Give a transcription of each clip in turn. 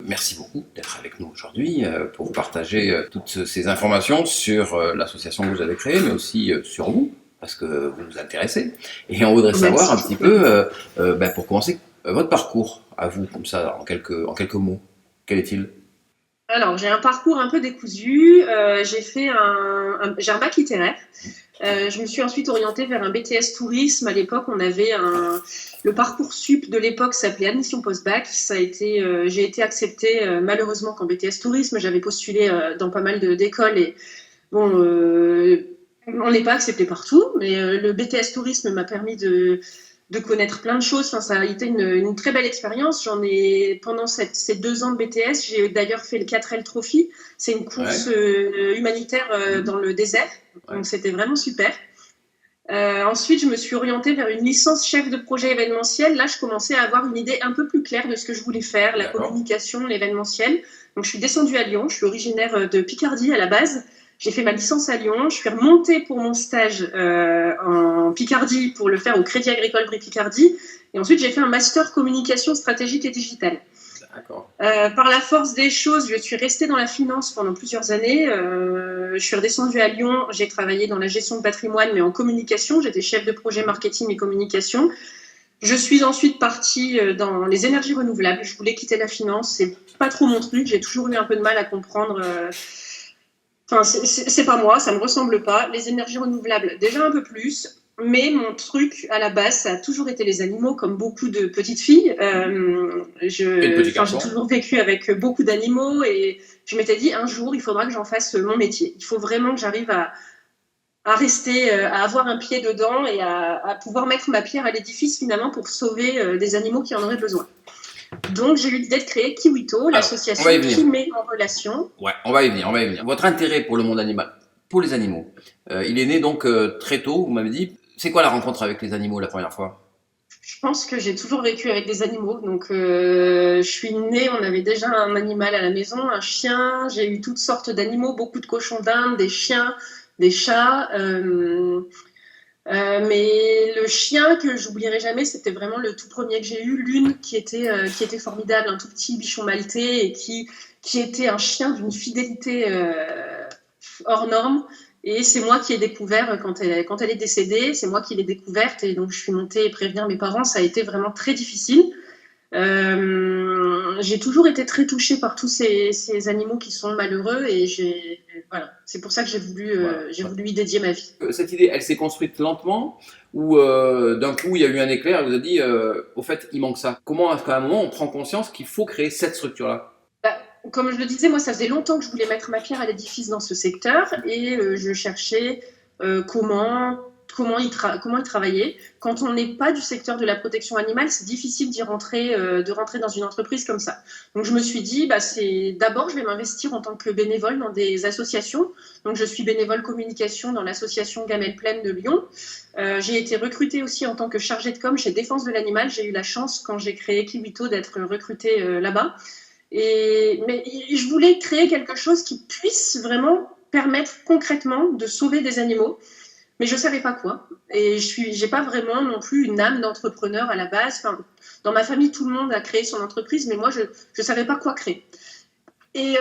merci beaucoup d'être avec nous aujourd'hui pour partager toutes ces informations sur l'association que vous avez créée, mais aussi sur vous, parce que vous nous intéressez. Et on voudrait savoir un petit peu, pour commencer, votre parcours à vous, comme ça, en quelques mots. Quel est-il? Alors, j'ai un parcours un peu décousu. J'ai un bac littéraire. Je me suis ensuite orientée vers un BTS tourisme. À l'époque, on avait le Parcoursup de l'époque s'appelait admission post-bac. J'ai été acceptée malheureusement qu'en BTS tourisme. J'avais postulé dans pas mal d'écoles et bon, on n'est pas accepté partout, mais le BTS tourisme m'a permis de connaître plein de choses. Enfin, ça a été une très belle expérience. Pendant ces 2 ans de BTS, j'ai d'ailleurs fait le 4L Trophy. C'est une course humanitaire dans le désert. Donc, c'était vraiment super. Ensuite, je me suis orientée vers une licence chef de projet événementiel. Là, je commençais à avoir une idée un peu plus claire de ce que je voulais faire, la communication, l'événementiel. Donc, je suis descendue à Lyon. Je suis originaire de Picardie à la base. J'ai fait ma licence à Lyon. Je suis remontée pour mon stage en Picardie pour le faire au Crédit Agricole Brie-Picardie. Et ensuite, j'ai fait un master communication stratégique et digitale. Par la force des choses, je suis restée dans la finance pendant plusieurs années. Je suis redescendue à Lyon. J'ai travaillé dans la gestion de patrimoine, mais en communication. J'étais chef de projet marketing et communication. Je suis ensuite partie dans les énergies renouvelables. Je voulais quitter la finance. C'est pas trop mon truc. J'ai toujours eu un peu de mal à comprendre. Enfin, c'est pas moi, ça me ressemble pas. Les énergies renouvelables, déjà un peu plus. Mais mon truc, à la base, ça a toujours été les animaux, comme beaucoup de petites filles. J'ai toujours vécu avec beaucoup d'animaux et je m'étais dit, un jour, il faudra que j'en fasse mon métier. Il faut vraiment que j'arrive à rester, à avoir un pied dedans et à pouvoir mettre ma pierre à l'édifice, finalement, pour sauver des animaux qui en auraient besoin. Donc, j'ai eu l'idée de créer Kiwito, l'association qui met en relation. Ouais, on va y venir. Votre intérêt pour le monde animal, pour les animaux, il est né donc très tôt, vous m'avez dit. C'est quoi la rencontre avec les animaux la première fois? Je pense que j'ai toujours vécu avec des animaux. Donc, je suis née, on avait déjà un animal à la maison, un chien. J'ai eu toutes sortes d'animaux, beaucoup de cochons d'Inde, des chiens, des chats. Mais le chien que j'oublierai jamais, c'était vraiment le tout premier que j'ai eu, Lune, qui était formidable, un tout petit bichon maltais et qui était un chien d'une fidélité hors norme. Et c'est moi qui ai découvert quand elle est décédée, c'est moi qui l'ai découverte et donc je suis montée prévenir mes parents. Ça a été vraiment très difficile. J'ai toujours été très touchée par tous ces animaux qui sont malheureux et voilà, c'est pour ça que j'ai voulu y dédier ma vie. Cette idée, elle s'est construite lentement ou d'un coup il y a eu un éclair et vous a dit au fait il manque ça. Comment à un moment on prend conscience qu'il faut créer cette structure-là? Comme je le disais, moi ça faisait longtemps que je voulais mettre ma pierre à l'édifice dans ce secteur et je cherchais comment il travaillait. Quand on n'est pas du secteur de la protection animale, c'est difficile de rentrer dans une entreprise comme ça. Donc je me suis dit, d'abord je vais m'investir en tant que bénévole dans des associations. Donc je suis bénévole communication dans l'association Gamelle Plaine de Lyon. J'ai été recrutée aussi en tant que chargée de com chez Défense de l'Animal. J'ai eu la chance quand j'ai créé Kiwito d'être recrutée là-bas. Mais je voulais créer quelque chose qui puisse vraiment permettre concrètement de sauver des animaux. Mais je ne savais pas quoi. Et j'ai pas vraiment non plus une âme d'entrepreneur à la base. Enfin, dans ma famille, tout le monde a créé son entreprise, mais moi, je ne savais pas quoi créer. Et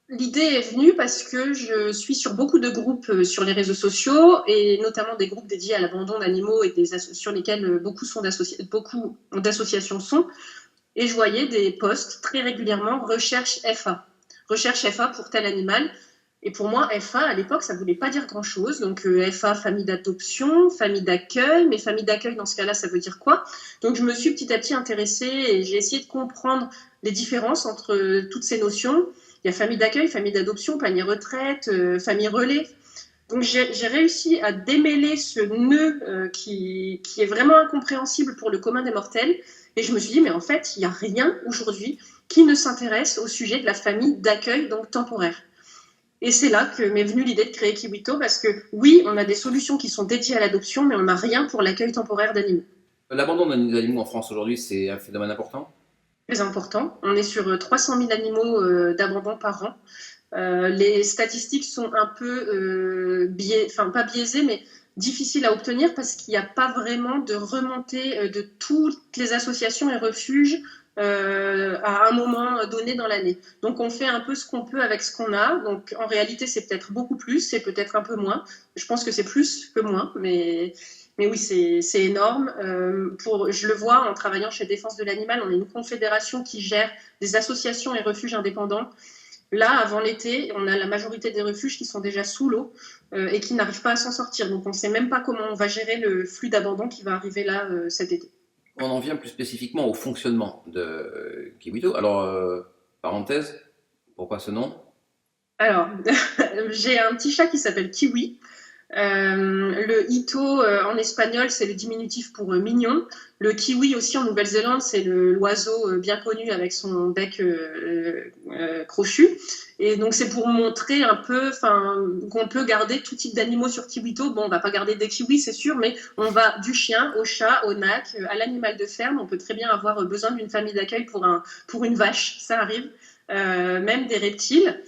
l'idée est venue parce que je suis sur beaucoup de groupes sur les réseaux sociaux, et notamment des groupes dédiés à l'abandon d'animaux et sur lesquels beaucoup d'associations sont. Et je voyais des posts très régulièrement, recherche FA pour tel animal. Et pour moi, FA, à l'époque, ça ne voulait pas dire grand-chose. Donc, FA, famille d'adoption, famille d'accueil. Mais famille d'accueil, dans ce cas-là, ça veut dire quoi? Donc, je me suis petit à petit intéressée et j'ai essayé de comprendre les différences entre toutes ces notions. Il y a famille d'accueil, famille d'adoption, panier retraite, famille relais. Donc, j'ai réussi à démêler ce nœud qui est vraiment incompréhensible pour le commun des mortels. Et je me suis dit, mais en fait, il n'y a rien aujourd'hui qui ne s'intéresse au sujet de la famille d'accueil, donc temporaire. Et c'est là que m'est venue l'idée de créer Kiwito, parce que oui, on a des solutions qui sont dédiées à l'adoption, mais on n'a rien pour l'accueil temporaire d'animaux. L'abandon d'animaux en France aujourd'hui, c'est un phénomène important? Très important. On est sur 300 000 animaux d'abandon par an. Les statistiques sont un peu pas biaisées, mais difficiles à obtenir parce qu'il n'y a pas vraiment de remontée de toutes les associations et refuges à un moment donné dans l'année. Donc on fait un peu ce qu'on peut avec ce qu'on a. Donc en réalité, c'est peut-être beaucoup plus, c'est peut-être un peu moins. Je pense que c'est plus que moins, mais oui, c'est énorme. Je le vois en travaillant chez Défense de l'Animal, on est une confédération qui gère des associations et refuges indépendants. Là, avant l'été, on a la majorité des refuges qui sont déjà sous l'eau et qui n'arrivent pas à s'en sortir. Donc on ne sait même pas comment on va gérer le flux d'abandon qui va arriver là cet été. On en vient plus spécifiquement au fonctionnement de Kiwito. Alors, parenthèse, pourquoi ce nom? Alors, j'ai un petit chat qui s'appelle Kiwi. Le Ito en espagnol, c'est le diminutif pour mignon. Le kiwi aussi en Nouvelle-Zélande, c'est l'oiseau bien connu avec son bec crochu. Et donc c'est pour montrer un peu qu'on peut garder tout type d'animaux sur Kiwito. Bon, on va pas garder des kiwis, c'est sûr, mais on va du chien au chat, au nac, à l'animal de ferme. On peut très bien avoir besoin d'une famille d'accueil pour une vache, ça arrive. Même des reptiles.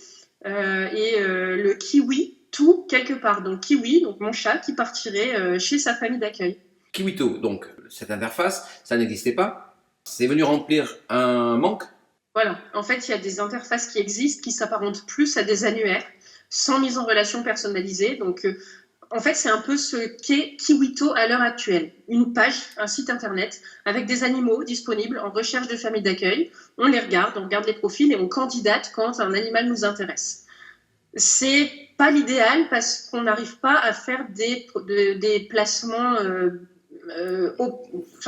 Le kiwi, tout quelque part. Donc Kiwi, donc mon chat, qui partirait chez sa famille d'accueil. Kiwito, donc cette interface, ça n'existait pas. C'est venu remplir un manque. Voilà. En fait, il y a des interfaces qui existent, qui s'apparentent plus à des annuaires, sans mise en relation personnalisée. Donc, en fait, c'est un peu ce qu'est Kiwito à l'heure actuelle. Une page, un site internet, avec des animaux disponibles en recherche de famille d'accueil. On les regarde, on regarde les profils et on candidate quand un animal nous intéresse. C'est pas l'idéal parce qu'on n'arrive pas à faire des placements.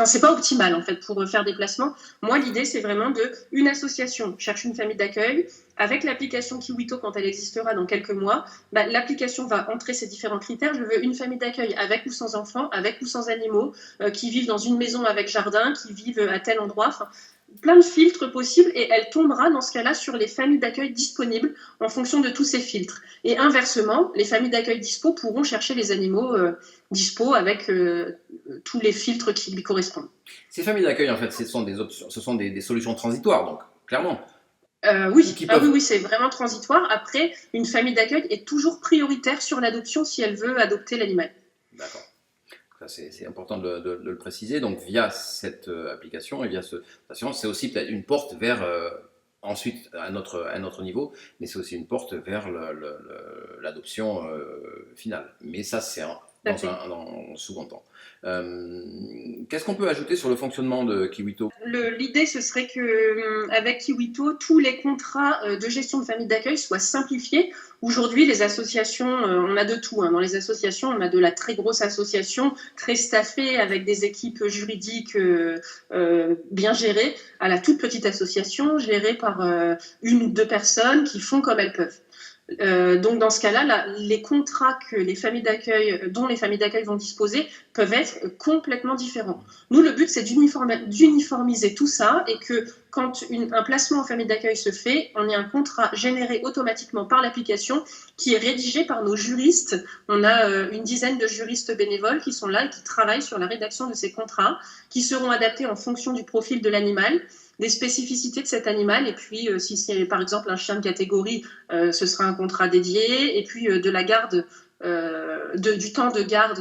C'est pas optimal en fait pour faire des placements. Moi, l'idée c'est vraiment une association cherche une famille d'accueil avec l'application Kiwito quand elle existera dans quelques mois. L'application va entrer ces différents critères. Je veux une famille d'accueil avec ou sans enfants, avec ou sans animaux, qui vivent dans une maison avec jardin, qui vivent à tel endroit. Plein de filtres possibles et elle tombera dans ce cas-là sur les familles d'accueil disponibles en fonction de tous ces filtres. Et inversement, les familles d'accueil dispo pourront chercher les animaux dispo avec tous les filtres qui lui correspondent. Ces familles d'accueil, en fait, ce sont des options, ce sont des solutions transitoires, donc clairement. Oui, c'est vraiment transitoire. Après, une famille d'accueil est toujours prioritaire sur l'adoption si elle veut adopter l'animal. D'accord. C'est important de le préciser. Donc, via cette application et via cette station, c'est aussi peut-être une porte vers, ensuite, à un autre niveau, mais c'est aussi une porte vers l'adoption finale. Mais ça, c'est dans un second temps. Qu'est-ce qu'on peut ajouter sur le fonctionnement de Kiwito? L'idée, ce serait qu'avec Kiwito, tous les contrats de gestion de famille d'accueil soient simplifiés. Aujourd'hui, les associations, on a de tout. Dans les associations, on a de la très grosse association, très staffée, avec des équipes juridiques bien gérées, à la toute petite association, gérée par une ou deux personnes qui font comme elles peuvent. Donc dans ce cas-là, les contrats dont les familles d'accueil vont disposer peuvent être complètement différents. Nous, le but, c'est d'uniformiser tout ça et que quand un placement en famille d'accueil se fait, on ait un contrat généré automatiquement par l'application qui est rédigé par nos juristes. On a une dizaine de juristes bénévoles qui sont là et qui travaillent sur la rédaction de ces contrats, qui seront adaptés en fonction du profil de l'animal, des spécificités de cet animal, et puis si c'est par exemple un chien de catégorie, ce sera un contrat dédié, et puis de la garde, du temps de garde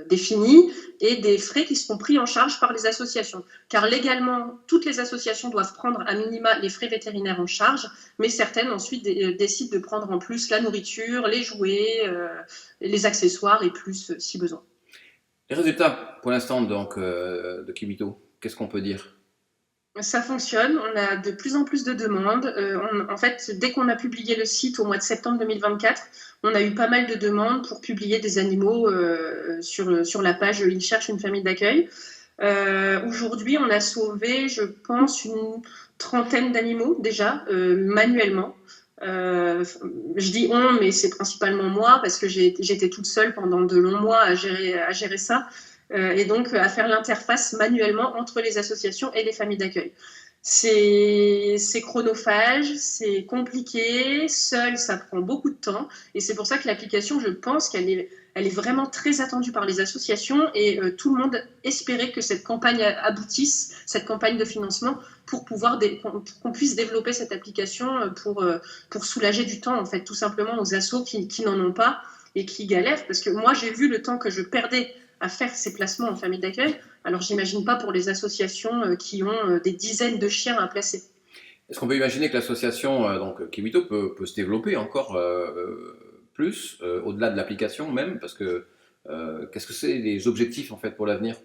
défini, et des frais qui seront pris en charge par les associations. Car légalement, toutes les associations doivent prendre à minima les frais vétérinaires en charge, mais certaines ensuite décident de prendre en plus la nourriture, les jouets, les accessoires, et plus si besoin. Les résultats, pour l'instant, donc, de Kiwito, qu'est-ce qu'on peut dire? Ça fonctionne, on a de plus en plus de demandes. En fait, dès qu'on a publié le site au mois de septembre 2024, on a eu pas mal de demandes pour publier des animaux sur la page « Ils cherchent une famille d'accueil ». Aujourd'hui, on a sauvé, je pense, une trentaine d'animaux déjà, manuellement. Je dis on, mais c'est principalement moi, parce que j'étais toute seule pendant de longs mois à gérer ça. Et donc à faire l'interface manuellement entre les associations et les familles d'accueil. C'est chronophage, c'est compliqué, seul ça prend beaucoup de temps, et c'est pour ça que l'application, je pense qu'elle est vraiment très attendue par les associations, et tout le monde espérait que cette campagne aboutisse, cette campagne de financement, pour qu'on puisse développer cette application pour soulager du temps, en fait, tout simplement aux assos qui n'en ont pas et qui galèrent, parce que moi j'ai vu le temps que je perdais à faire ces placements en famille d'accueil, Alors j'imagine pas pour les associations qui ont des dizaines de chiens à placer. Est-ce qu'on peut imaginer que l'association donc Kiwito peut se développer encore plus, au-delà de l'application même, parce que qu'est-ce que c'est les objectifs en fait pour l'avenir?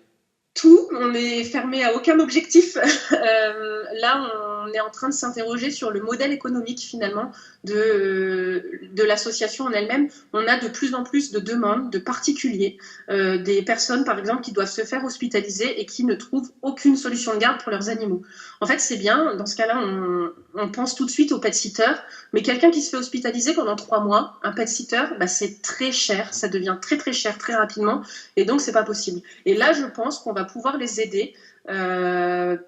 Tout, on est fermé à aucun objectif. Là, on est en train de s'interroger sur le modèle économique finalement de l'association en elle-même. On a de plus en plus de demandes de particuliers, des personnes par exemple qui doivent se faire hospitaliser et qui ne trouvent aucune solution de garde pour leurs animaux. En fait, c'est bien, dans ce cas-là, on pense tout de suite au pet-sitter, mais quelqu'un qui se fait hospitaliser pendant 3 mois, un pet-sitter, bah, c'est très cher, ça devient très très cher très rapidement, et donc c'est pas possible. Et là, je pense qu'on va pouvoir les aider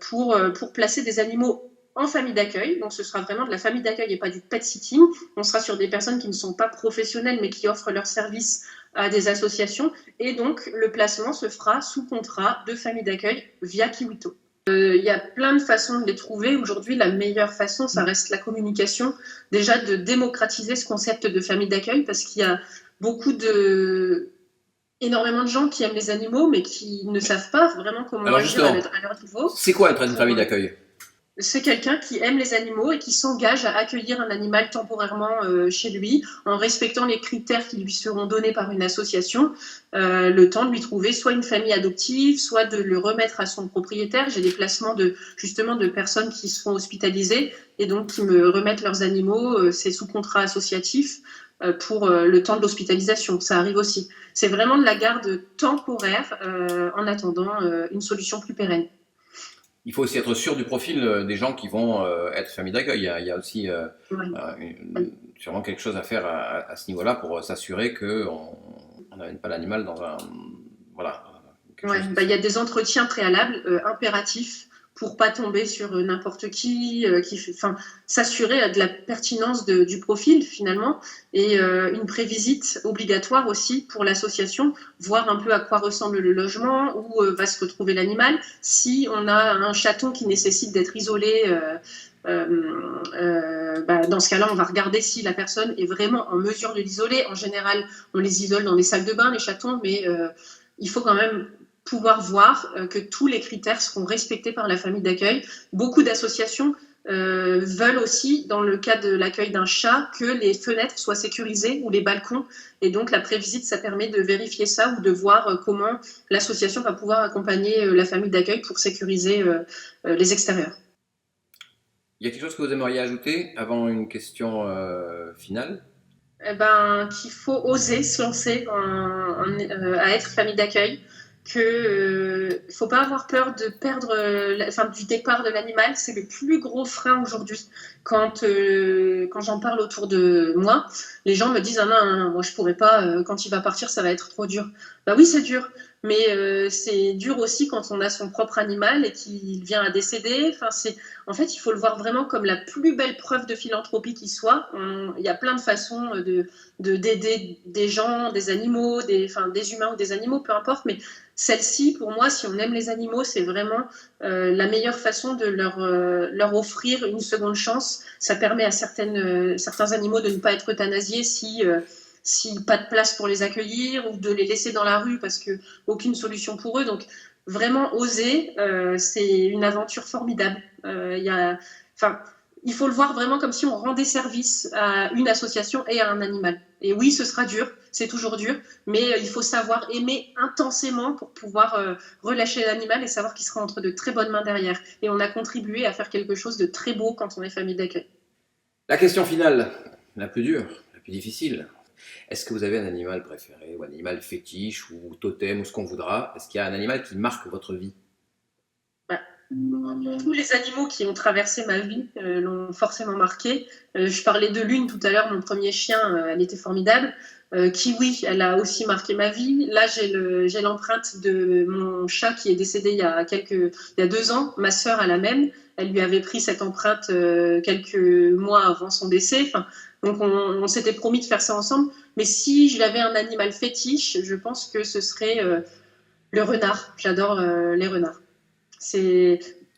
pour placer des animaux en famille d'accueil. Donc ce sera vraiment de la famille d'accueil et pas du pet sitting. On sera sur des personnes qui ne sont pas professionnelles mais qui offrent leurs services à des associations. Et donc le placement se fera sous contrat de famille d'accueil via Kiwito. Il y a plein de façons de les trouver. Aujourd'hui, la meilleure façon, ça reste la communication. Déjà de démocratiser ce concept de famille d'accueil parce qu'il y a énormément de gens qui aiment les animaux, mais qui ne savent pas vraiment comment agir à leur niveau. C'est quoi être une famille d'accueil? C'est quelqu'un qui aime les animaux et qui s'engage à accueillir un animal temporairement chez lui, en respectant les critères qui lui seront donnés par une association, le temps de lui trouver soit une famille adoptive, soit de le remettre à son propriétaire. J'ai des placements justement de personnes qui se font hospitaliser et donc qui me remettent leurs animaux, c'est sous contrat associatif, pour le temps de l'hospitalisation. Ça arrive aussi. C'est vraiment de la garde temporaire en attendant une solution plus pérenne. Il faut aussi être sûr du profil des gens qui vont être famille d'accueil. Il y a aussi sûrement quelque chose à faire à ce niveau-là pour s'assurer qu'on n'amène pas l'animal dans un... Voilà. Il y a des entretiens préalables impératifs pour pas tomber sur n'importe qui s'assurer de la pertinence du profil finalement, et une prévisite obligatoire aussi pour l'association, voir un peu à quoi ressemble le logement, où va se retrouver l'animal. Si on a un chaton qui nécessite d'être isolé, dans ce cas-là, on va regarder si la personne est vraiment en mesure de l'isoler. En général, on les isole dans les salles de bain, les chatons, mais il faut quand même pouvoir voir que tous les critères seront respectés par la famille d'accueil. Beaucoup d'associations veulent aussi, dans le cas de l'accueil d'un chat, que les fenêtres soient sécurisées ou les balcons. Et donc, la prévisite, ça permet de vérifier ça ou de voir comment l'association va pouvoir accompagner la famille d'accueil pour sécuriser les extérieurs. Il y a quelque chose que vous aimeriez ajouter avant une question finale? Qu'il faut oser se lancer à être famille d'accueil, qu'il ne faut pas avoir peur de perdre, du départ de l'animal. C'est le plus gros frein aujourd'hui. Quand j'en parle autour de moi, les gens me disent « Ah non, moi je ne pourrais pas, quand il va partir, ça va être trop dur. » Bah oui, c'est dur. Mais c'est dur aussi quand on a son propre animal et qu'il vient à décéder. En fait, il faut le voir vraiment comme la plus belle preuve de philanthropie qui soit. Il y a plein de façons d'aider des gens, des animaux, des humains ou des animaux, peu importe. Mais celle-ci, pour moi, si on aime les animaux, c'est vraiment la meilleure façon de leur offrir une seconde chance. Ça permet à certains animaux de ne pas être euthanasiés si pas de place pour les accueillir, ou de les laisser dans la rue parce que aucune solution pour eux. Donc vraiment oser, c'est une aventure formidable. Il faut le voir vraiment comme si on rendait service à une association et à un animal. Et oui, ce sera dur, c'est toujours dur, mais il faut savoir aimer intensément pour pouvoir relâcher l'animal et savoir qu'il sera entre de très bonnes mains derrière. Et on a contribué à faire quelque chose de très beau quand on est famille d'accueil. La question finale, la plus dure, la plus difficile. Est-ce que vous avez un animal préféré, ou un animal fétiche, ou totem, ou ce qu'on voudra? Est-ce qu'il y a un animal qui marque votre vie? Tous les animaux qui ont traversé ma vie l'ont forcément marqué. Je parlais de Lune tout à l'heure, mon premier chien, elle était formidable. Kiwi, elle a aussi marqué ma vie. Là, j'ai l'empreinte de mon chat qui est décédé il y a 2 ans. Ma sœur a la même. Elle lui avait pris cette empreinte quelques mois avant son décès. Donc, on s'était promis de faire ça ensemble. Mais si j'avais un animal fétiche, je pense que ce serait le renard. J'adore les renards.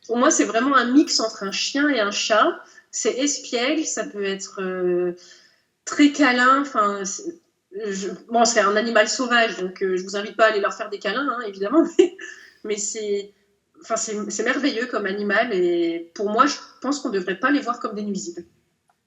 Pour moi, c'est vraiment un mix entre un chien et un chat. C'est espiègle, ça peut être très câlin. C'est un animal sauvage, donc je vous invite pas à aller leur faire des câlins, hein, évidemment. mais c'est merveilleux comme animal et pour moi, je pense qu'on ne devrait pas les voir comme des nuisibles.